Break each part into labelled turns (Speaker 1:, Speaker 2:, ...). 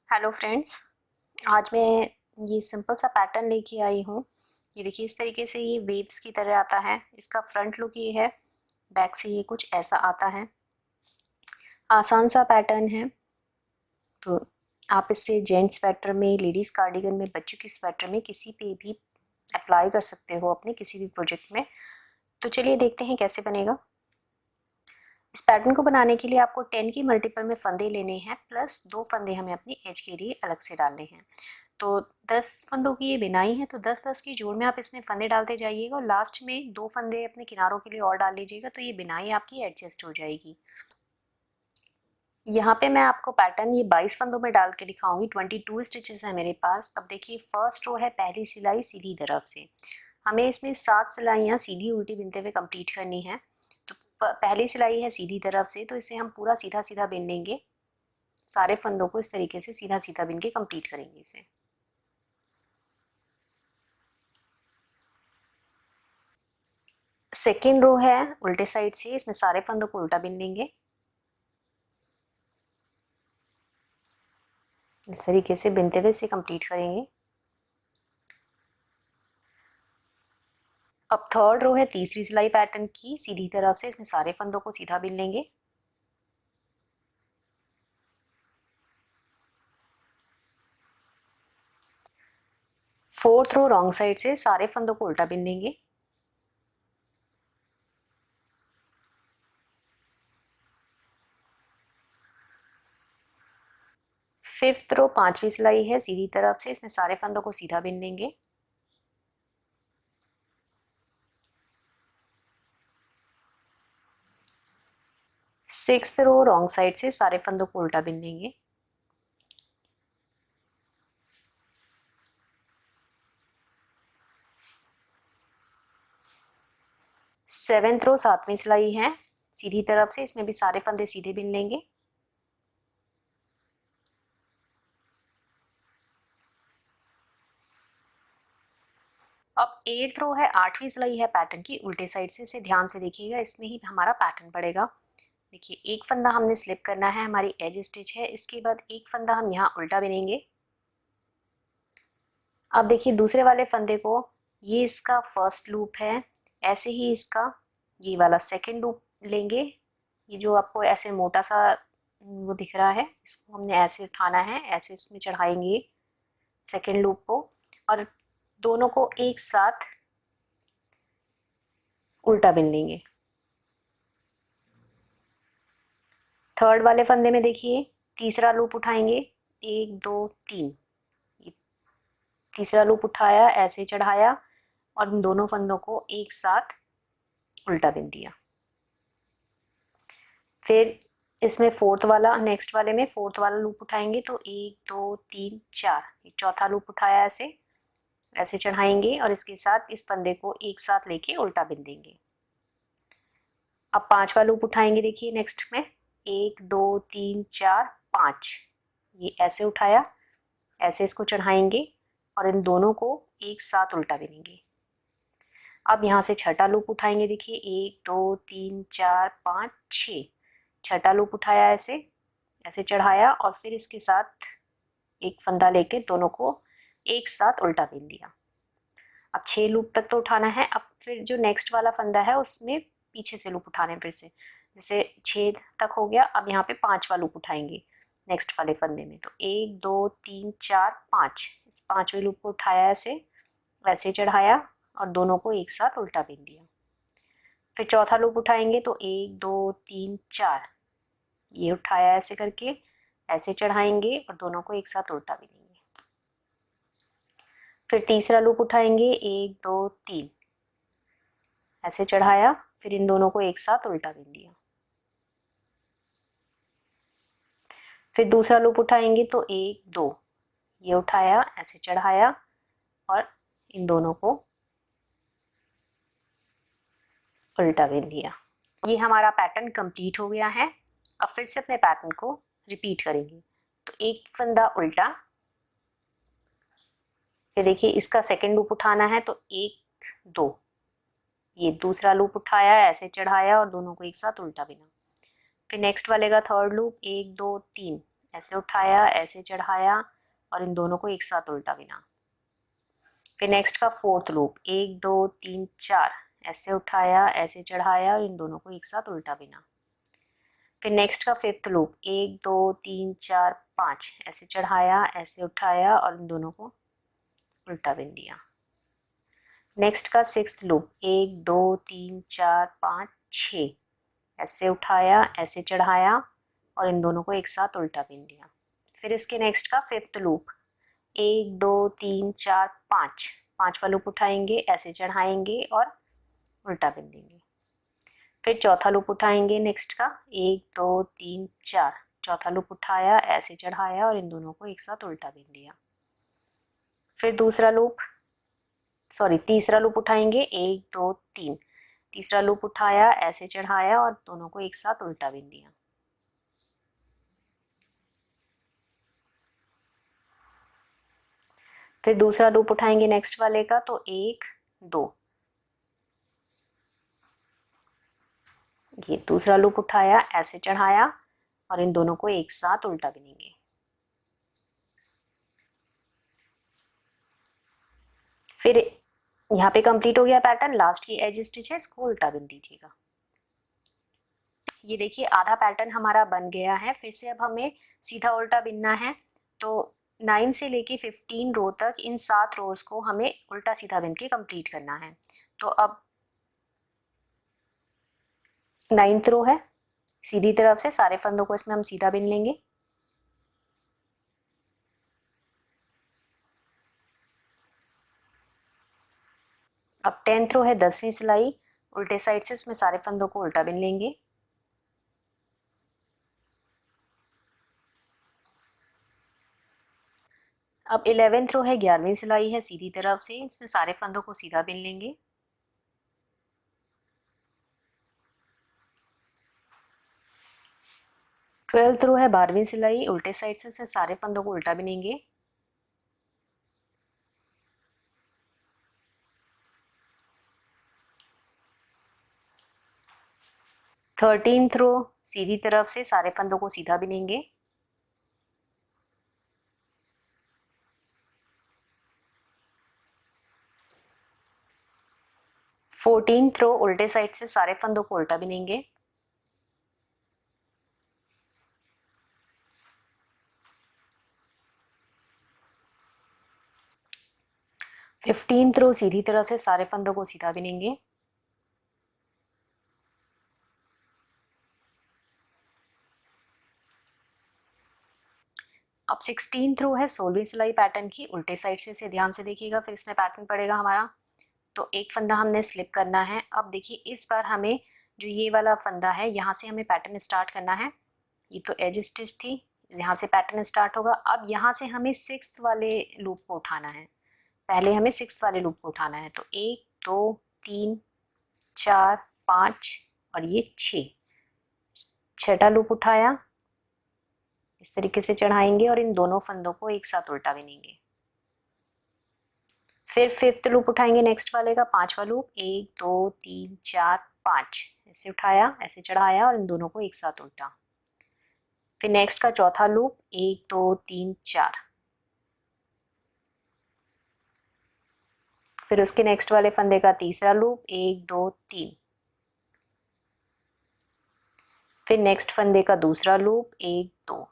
Speaker 1: Hello friends, आज मैं ये सिंपल सा पैटर्न लेके आई हूँ। ये देखिए, इस तरीके से ये वेव्स की तरह आता है। इसका फ्रंट लुक ये है, बैक से ये कुछ ऐसा आता है। आसान सा पैटर्न है, तो आप इससे जेंट्स स्वेटर में, लेडीज़ कार्डिगन में, बच्चों की स्वेटर में, किसी पे भी अप्लाई कर सकते हो अपने किसी भी प्रोजेक्ट में। तो चलिए देखते हैं कैसे बनेगा। इस पैटर्न को बनाने के लिए आपको 10 की मल्टीपल में फंदे लेने हैं, प्लस 2 फंदे हमें अपनी एज के लिए अलग से डालने हैं। तो 10 फंदों की ये बिनाई है, तो 10-10 की जोड़ में आप इसमें फंदे डालते जाइएगा और लास्ट में 2 फंदे अपने किनारों के लिए और डाल लीजिएगा, तो ये बिनाई आपकी एडजस्ट हो जाएगी। यहाँ पे मैं आपको पैटर्न ये 22 फंदों में डाल के दिखाऊंगी। 22 स्टिचेस है मेरे पास। अब देखिए, फर्स्ट रो है पहली सिलाई सीधी तरफ से। हमें इसमें 7 सिलाइयाँ सीधी उल्टी बिनते हुए कंप्लीट करनी है। तो पहली सिलाई है सीधी तरफ से, तो इसे हम पूरा सीधा सीधा बिन लेंगे। सारे फंदों को इस तरीके से सीधा सीधा बिन के कंप्लीट करेंगे इसे। सेकेंड रो है उल्टे साइड से, इसमें सारे फंदों को उल्टा बिन लेंगे। इस तरीके से बिनते हुए इसे कंप्लीट करेंगे। अब थर्ड रो है तीसरी सिलाई पैटर्न की, सीधी तरफ से, इसमें सारे फंदों को सीधा बिन लेंगे। फोर्थ रो रॉन्ग साइड से, सारे फंदों को उल्टा बिन लेंगे। फिफ्थ रो पांचवी सिलाई है सीधी तरफ से, इसमें सारे फंदों को सीधा बिन लेंगे। सिक्स्थ रो रॉन्ग साइड से, सारे फंदों को उल्टा बिन लेंगे। सेवेंथ रो सातवीं सिलाई है सीधी तरफ से, इसमें भी सारे फंदे सीधे बिन लेंगे। अब एट्थ रो है आठवीं सिलाई है पैटर्न की, उल्टे साइड से। इसे ध्यान से देखिएगा, इसमें ही हमारा पैटर्न पड़ेगा। देखिए, एक फंदा हमने स्लिप करना है, हमारी एज स्टिच है। इसके बाद एक फंदा हम यहाँ उल्टा बिनेंगे। अब देखिए, दूसरे वाले फंदे को, ये इसका फर्स्ट लूप है, ऐसे ही इसका ये वाला सेकंड लूप लेंगे। ये जो आपको ऐसे मोटा सा वो दिख रहा है, इसको हमने ऐसे उठाना है, ऐसे इसमें चढ़ाएंगे सेकंड लूप को, और दोनों को एक साथ उल्टा बिन लेंगे। थर्ड वाले फंदे में देखिए, तीसरा लूप उठाएंगे, 1 2 3। तीसरा लूप उठाया, ऐसे चढ़ाया और इन दोनों फंदों को एक साथ उल्टा बिन दिया। फिर इसमें फोर्थ वाला, नेक्स्ट वाले में फोर्थ वाला लूप उठाएंगे, तो 1 2 3 4, चौथा लूप उठाया, ऐसे ऐसे चढ़ाएंगे और इसके साथ इस फंदे को एक साथ लेके उल्टा बिन देंगे। अब पांचवा लूप उठाएंगे, देखिए नेक्स्ट में 1 2 3 4 5, ये ऐसे उठाया, ऐसे इसको चढ़ाएंगे और इन दोनों को एक साथ उल्टा बिनेंगे। अब यहाँ से छठा लूप उठाएंगे, देखिए 1 2 3 4 5 6, छठा लूप उठाया, ऐसे ऐसे चढ़ाया और फिर इसके साथ एक फंदा लेके दोनों को एक साथ उल्टा बिन दिया। अब 6 लूप तक तो उठाना है। अब फिर जो नेक्स्ट वाला फंदा है उसमें पीछे से लूप उठाने हैं फिर से, जैसे 6 तक हो गया। अब यहाँ पे पांचवा लूप उठाएंगे नेक्स्ट वाले फंदे में, तो 1 2 3 4 5, इस पांचवे लूप को उठाया, ऐसे ऐसे चढ़ाया और दोनों को एक साथ उल्टा बिन दिया। फिर चौथा लूप उठाएंगे, तो 1 2 3 4, ये उठाया ऐसे करके, ऐसे चढ़ाएंगे और दोनों को एक साथ उल्टा बिनेंगे। फिर तीसरा लूप उठाएंगे, 1 2 3, ऐसे चढ़ाया, फिर इन दोनों को एक साथ उल्टा बिन दिया। फिर दूसरा लूप उठाएंगे, तो 1 2, ये उठाया, ऐसे चढ़ाया और इन दोनों को उल्टा बिन दिया। ये हमारा पैटर्न कंप्लीट हो गया है। अब फिर से अपने पैटर्न को रिपीट करेंगे। तो एक फंदा उल्टा, फिर देखिए इसका सेकंड लूप उठाना है, तो 1 2, ये दूसरा लूप उठाया, ऐसे चढ़ाया और दोनों को एक साथ उल्टा बिना। फिर नेक्स्ट वाले का थर्ड लूप, 1 2 3, ऐसे उठाया, ऐसे चढ़ाया और इन दोनों को एक साथ उल्टा बिना। फिर नेक्स्ट का फोर्थ लूप, 1 2 3 4, ऐसे उठाया, ऐसे चढ़ाया और इन दोनों को एक साथ उल्टा बिना। फिर नेक्स्ट का फिफ्थ लूप, 1 2 3 4 5, ऐसे चढ़ाया, ऐसे उठाया और इन दोनों को उल्टा बिन दिया। नेक्स्ट का सिक्स्थ लूप, 1 2 3 4 5 6, ऐसे उठाया, ऐसे चढ़ाया और इन दोनों को एक साथ उल्टा बिन दिया। फिर इसके नेक्स्ट का फिफ्थ लूप, 1 2 3 4 5, पांचवा लूप उठाएंगे, ऐसे चढ़ाएंगे और उल्टा बिन देंगे। फिर चौथा लूप उठाएंगे नेक्स्ट का, 1 2 3 4, चौथा लूप उठाया, ऐसे चढ़ाया और इन दोनों को एक साथ उल्टा बिन दिया। फिर तीसरा लूप उठाएंगे, 1 2 3, तीसरा लूप उठाया, ऐसे चढ़ाया और दोनों को एक साथ उल्टा बिन दिया। फिर दूसरा लूप उठाएंगे नेक्स्ट वाले का, तो 1 2, ये दूसरा लूप उठाया, ऐसे चढ़ाया और इन दोनों को एक साथ उल्टा बिनेंगे। फिर यहाँ पे कंप्लीट हो गया पैटर्न। लास्ट की एज स्टिच है, इसको उल्टा बिन दीजिएगा। ये देखिए आधा पैटर्न हमारा बन गया है। फिर से अब हमें सीधा उल्टा बिनना है। तो 9 से लेके 15 रो तक इन 7 रोज को हमें उल्टा सीधा बिन के कंप्लीट करना है। तो अब 9th रो है, सीधी तरफ से सारे फंदों को इसमें हम सीधा बिन लेंगे। अब 10th रो है, 10वीं सिलाई, उल्टे साइड से इसमें सारे फंदों को उल्टा बिन लेंगे। अब 11th रो है, 11वीं सिलाई है, सीधी तरफ से इसमें सारे फंदों को सीधा बिन लेंगे। ट्वेल्थ रो है, 12वीं सिलाई, उल्टे साइड से इसमें सारे फंदों को उल्टा बिनेंगे। थर्टीन्थ रो, सीधी तरफ से सारे फंदों को सीधा बिनेंगे। फोर्टीन्थ रो, उल्टे साइड से सारे फंदों को उल्टा बिनेंगे। फिफ्टीन्थ रो, सीधी तरफ से सारे फंदों को सीधा बिनेंगे। अब 16th रो है, 16वीं सिलाई पैटर्न की, उल्टे साइड से इसे ध्यान से देखिएगा, फिर इसमें पैटर्न पड़ेगा हमारा। तो एक फंदा हमने स्लिप करना है। अब देखिए इस बार हमें जो ये वाला फंदा है, यहाँ से हमें पैटर्न स्टार्ट करना है। ये तो एज स्टिच थी, यहाँ से पैटर्न स्टार्ट होगा। अब यहाँ से हमें 6th वाले लूप को उठाना है। पहले हमें 6th वाले लूप को उठाना है। तो 1 2 3 4 5 और ये 6, छठा लूप उठाया, इस तरीके से चढ़ाएंगे और इन दोनों फंदों को एक साथ उल्टा बिनेंगे। फिर 5th लूप उठाएंगे नेक्स्ट वाले का, 5वां लूप, 1 2 3 4 5, ऐसे उठाया, ऐसे चढ़ाया और इन दोनों को एक साथ उल्टा। फिर नेक्स्ट का चौथा लूप, 1 2 3 4, फिर उसके नेक्स्ट वाले फंदे का तीसरा लूप, 1 2 3, फिर नेक्स्ट फंदे का दूसरा लूप, 1 2,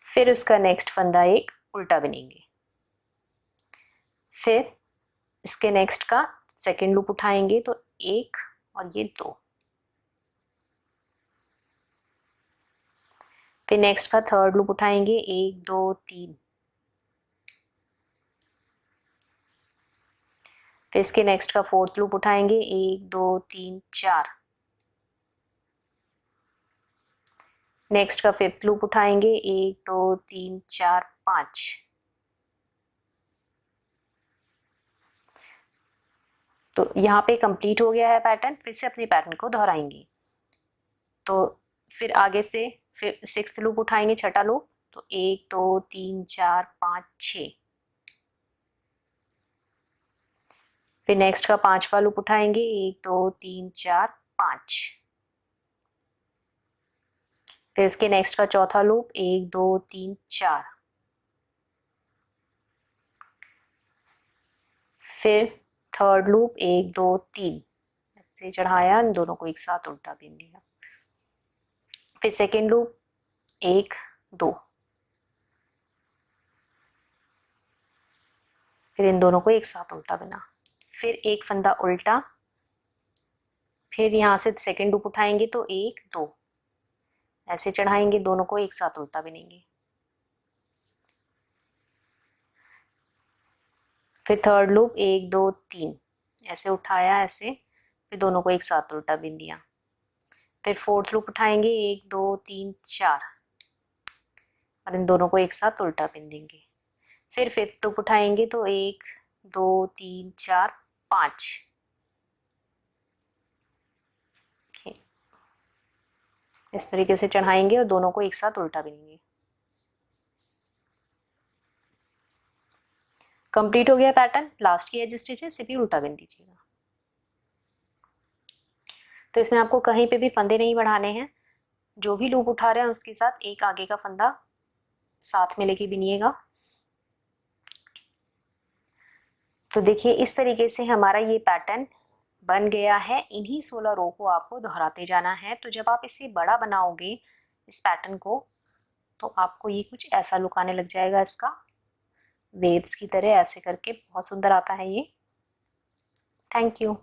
Speaker 1: फिर उसका नेक्स्ट फंदा एक उल्टा बिनेंगे। फिर इसके नेक्स्ट का सेकेंड लूप उठाएंगे, तो 1 और ये 2, फिर नेक्स्ट का थर्ड लूप उठाएंगे, 1 2 3, फिर इसके नेक्स्ट का फोर्थ लूप उठाएंगे, 1 2 3 4, नेक्स्ट का फिफ्थ लूप उठाएंगे, 1 2 3 4 5, तो यहाँ पे कंप्लीट हो गया है पैटर्न। फिर से अपने पैटर्न को दोहराएंगे। तो फिर आगे से फिर 6th लूप उठाएंगे, छठा लूप, तो 1 2 3 4 5 6, फिर नेक्स्ट का 5वां लूप उठाएंगे, 1 2 3 4 5, फिर इसके नेक्स्ट का चौथा लूप 1 2 3 4, फिर थर्ड लूप 1 2 3, ऐसे चढ़ाया, इन दोनों को एक साथ उल्टा बिन दिया। फिर सेकेंड लूप 1 2, फिर इन दोनों को एक साथ उल्टा बिना, फिर एक फंदा उल्टा, फिर यहाँ से सेकेंड लूप उठाएंगे तो 1 2, ऐसे चढ़ाएंगे, दोनों को एक साथ उल्टा बिनेंगे। फिर थर्ड लूप 1 2 3, ऐसे उठाया, ऐसे, फिर दोनों को एक साथ उल्टा बिन दिया। फिर फोर्थ लूप उठाएंगे 1 2 3 4, और इन दोनों को एक साथ उल्टा बिन देंगे। फिर फिफ्थ लूप उठाएंगे तो 1 2 3 4 5, इस तरीके से चढ़ाएंगे और दोनों को एक साथ उल्टा बिनेंगे। कंप्लीट हो गया पैटर्न। लास्ट की एज स्टिच है, इसे भी उल्टा बिन दीजिएगा। तो इसमें आपको कहीं पे भी फंदे नहीं बढ़ाने हैं, जो भी लूप उठा रहे हैं उसके साथ एक आगे का फंदा साथ में लेके बिनिएगा। तो देखिए इस तरीके से हमारा ये पैटर्न बन गया है। इन्हीं 16 रो को आपको दोहराते जाना है। तो जब आप इसे बड़ा बनाओगे इस पैटर्न को, तो आपको ये कुछ ऐसा लुक आने लग जाएगा इसका, वेव्स की तरह ऐसे करके, बहुत सुंदर आता है ये। Thank you.